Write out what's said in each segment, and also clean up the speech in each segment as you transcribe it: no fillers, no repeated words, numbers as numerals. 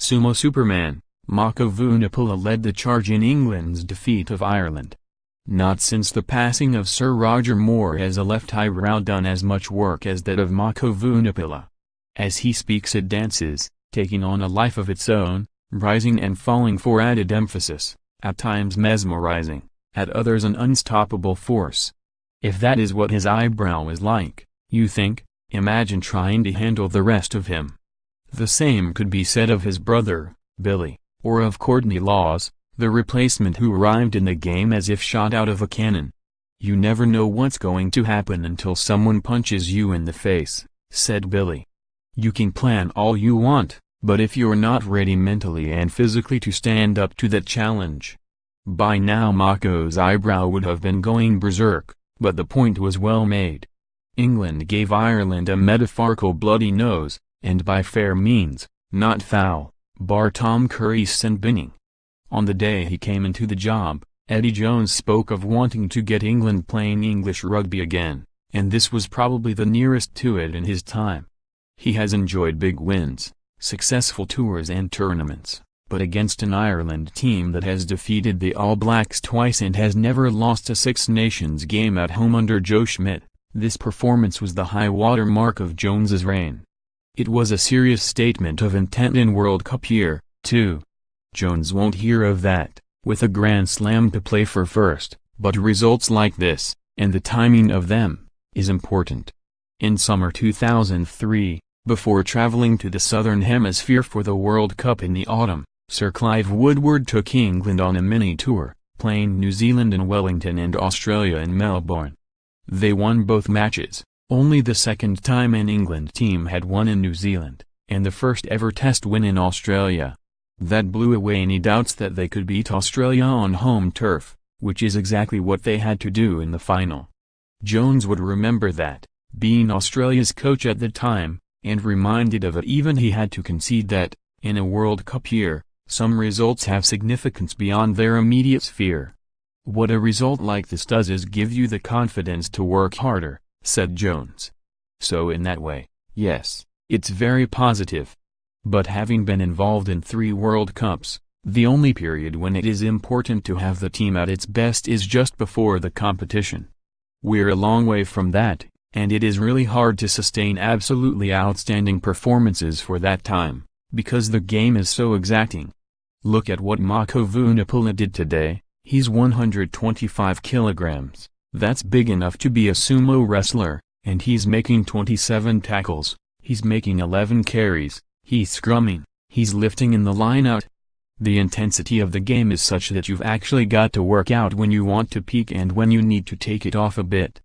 Sumo Superman, Mako Vunipola led the charge in England's defeat of Ireland. Not since the passing of Sir Roger Moore has a left eyebrow done as much work as that of Mako Vunipola. As he speaks it dances, taking on a life of its own, rising and falling for added emphasis, at times mesmerizing, at others an unstoppable force. If that is what his eyebrow is like, you think, imagine trying to handle the rest of him. The same could be said of his brother, Billy, or of Courtney Lawes, the replacement who arrived in the game as if shot out of a cannon. You never know what's going to happen until someone punches you in the face, said Billy. You can plan all you want, but if you're not ready mentally and physically to stand up to that challenge. By now Mako's eyebrow would have been going berserk, but the point was well made. England gave Ireland a metaphorical bloody nose, and by fair means, not foul, bar Tom Curry's sin binning. On the day he came into the job, Eddie Jones spoke of wanting to get England playing English rugby again, and this was probably the nearest to it in his time. He has enjoyed big wins, successful tours and tournaments, but against an Ireland team that has defeated the All Blacks twice and has never lost a Six Nations game at home under Joe Schmidt, this performance was the high-water mark of Jones's reign. It was a serious statement of intent in World Cup year, too. Jones won't hear of that, with a Grand Slam to play for first, but results like this, and the timing of them, is important. In summer 2003, before traveling to the Southern Hemisphere for the World Cup in the autumn, Sir Clive Woodward took England on a mini-tour, playing New Zealand in Wellington and Australia in Melbourne. They won both matches, only the second time an England team had won in New Zealand, and the first ever Test win in Australia. That blew away any doubts that they could beat Australia on home turf, which is exactly what they had to do in the final. Jones would remember that, being Australia's coach at the time, and reminded of it even he had to concede that, in a World Cup year, some results have significance beyond their immediate sphere. What a result like this does is give you the confidence to work harder, said Jones. So in that way, yes, it's very positive. But having been involved in 3 World Cups, the only period when it is important to have the team at its best is just before the competition. We're a long way from that, and it is really hard to sustain absolutely outstanding performances for that time, because the game is so exacting. Look at what Mako Vunipola did today. He's 125 kilograms, that's big enough to be a sumo wrestler, and he's making 27 tackles, he's making 11 carries, he's scrumming, he's lifting in the line-out. The intensity of the game is such that you've actually got to work out when you want to peak and when you need to take it off a bit.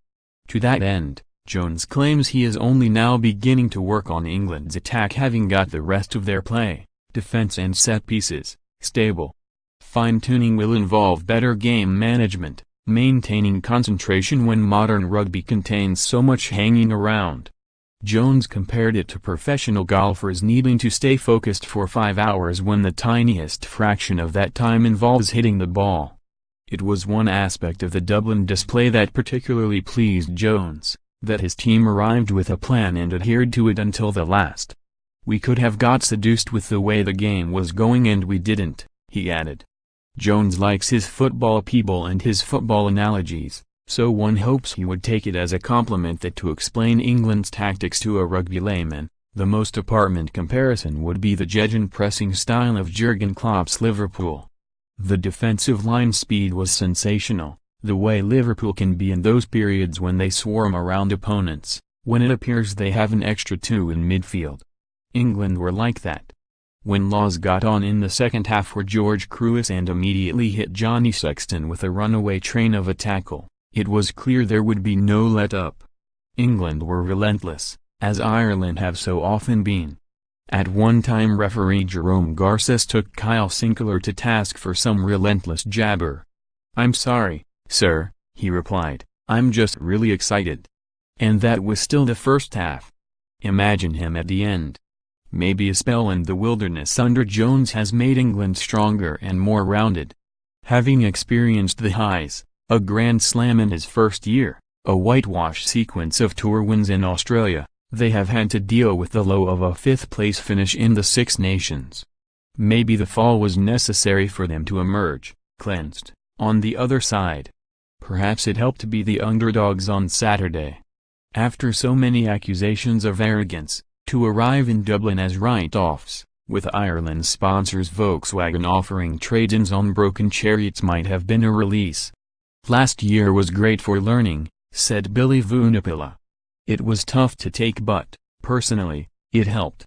To that end, Jones claims he is only now beginning to work on England's attack, having got the rest of their play, defense and set pieces, stable. Fine-tuning will involve better game management, maintaining concentration when modern rugby contains so much hanging around. Jones compared it to professional golfers needing to stay focused for 5 hours when the tiniest fraction of that time involves hitting the ball. It was one aspect of the Dublin display that particularly pleased Jones, that his team arrived with a plan and adhered to it until the last. We could have got seduced with the way the game was going and we didn't, he added. Jones likes his football people and his football analogies, so one hopes he would take it as a compliment that to explain England's tactics to a rugby layman, the most apparent comparison would be the gegenpressing style of Jurgen Klopp's Liverpool. The defensive line speed was sensational, the way Liverpool can be in those periods when they swarm around opponents, when it appears they have an extra 2 in midfield. England were like that. When Lawes got on in the second half for George Crewis and immediately hit Johnny Sexton with a runaway train of a tackle, it was clear there would be no let-up. England were relentless, as Ireland have so often been. At one time referee Jerome Garces took Kyle Sinclair to task for some relentless jabber. "I'm sorry, sir," he replied, "I'm just really excited." And that was still the first half. Imagine him at the end. Maybe a spell in the wilderness under Jones has made England stronger and more rounded. Having experienced the highs, a Grand Slam in his first year, a whitewash sequence of tour wins in Australia, they have had to deal with the low of a 5th-place finish in the Six Nations. Maybe the fall was necessary for them to emerge, cleansed, on the other side. Perhaps it helped to be the underdogs on Saturday. After so many accusations of arrogance, to arrive in Dublin as write-offs, with Ireland's sponsors Volkswagen offering trade-ins on broken chariots might have been a release. "Last year was great for learning," said Billy Vunipola. "It was tough to take but, personally, it helped.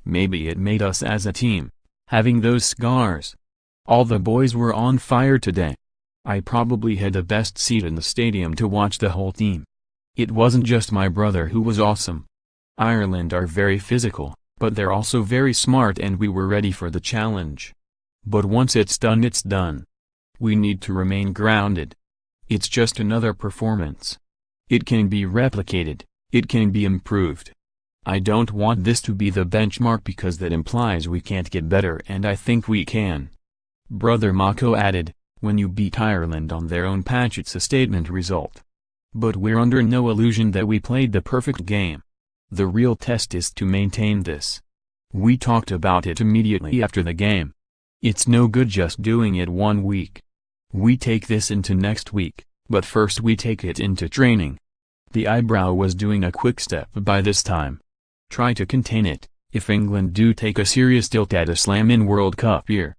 Maybe it made us as a team, having those scars. All the boys were on fire today. I probably had the best seat in the stadium to watch the whole team. It wasn't just my brother who was awesome. Ireland are very physical, but they're also very smart and we were ready for the challenge. But once it's done it's done. We need to remain grounded. It's just another performance. It can be replicated, it can be improved. I don't want this to be the benchmark because that implies we can't get better and I think we can." Brother Mako added, "When you beat Ireland on their own patch it's a statement result. But we're under no illusion that we played the perfect game. The real test is to maintain this. We talked about it immediately after the game. It's no good just doing it 1 week. We take this into next week, but first we take it into training." The eyebrow was doing a quick step by this time. "Try to contain it, if England do take a serious tilt at a Slam in World Cup year."